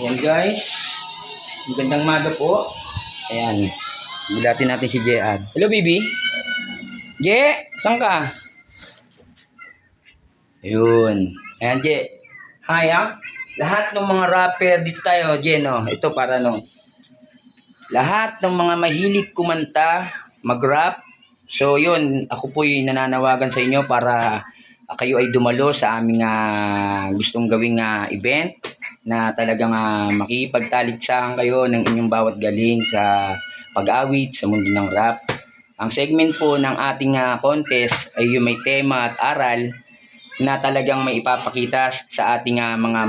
Ayan guys, magandang maga po. Ayan, bulatin natin si JR. Hello baby. J, saan ka? Ayun. Ayan J. Hi Lahat ng mga rapper dito tayo, J, no? Ito para no. Lahat ng mga mahilig kumanta, mag-rap. So yun, ako po yung nananawagan sa inyo para kayo ay dumalo sa aming gustong gawing event na talagang makipagtaliksahan kayo ng inyong bawat galing sa pag-awit sa mundo ng rap. Ang segment po ng ating contest ay yung may tema at aral na talagang may ipapakita sa ating mga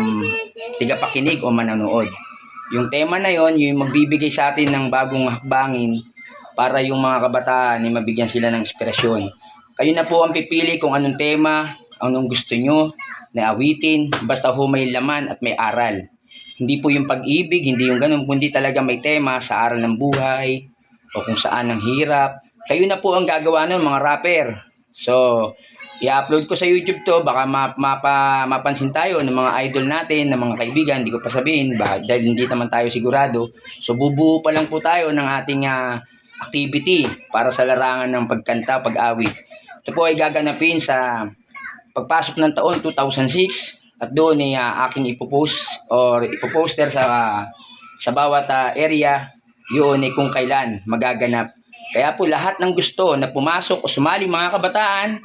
tigapakinig o manonood. Yung tema na yon, yung magbibigay sa atin ng bagong hakbangin para yung mga kabataan ay mabigyan sila ng inspirasyon. Kayo na po ang pipili kung anong tema, anong gusto nyo na awitin, basta ho may laman at may aral. Hindi po yung pag-ibig, hindi yung ganun, kundi talaga may tema sa aral ng buhay o kung saan ang hirap. Kayo na po ang gagawa nun, mga rapper. So, i-upload ko sa YouTube to, baka mapansin tayo ng mga idol natin, ng mga kaibigan, hindi ko pa sabihin, dahil hindi naman tayo sigurado. So, bubuo pa lang po tayo ng ating activity para sa larangan ng pagkanta, pag-awit. Ito po ay gaganapin sa pagpasok ng taon 2006 at doon ay aking ipopost or ipoposter sa bawat area yun ay kung kailan magaganap. Kaya po lahat ng gusto na pumasok o sumali mga kabataan,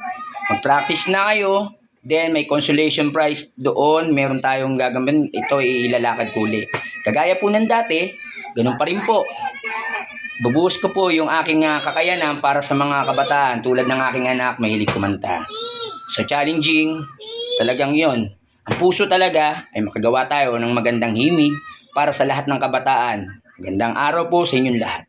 mag-practice na kayo. Then may consolation prize doon, meron tayong gagawin, ito ilalakad ko ulit. Kagaya po ng dati, ganun pa rin po. Bubuhos ko po yung aking kakayanan para sa mga kabataan tulad ng aking anak mahilig kumanta. So challenging, talagang yon. Ang puso talaga ay makagawa tayo ng magandang himig para sa lahat ng kabataan. Magandang araw po sa inyong lahat.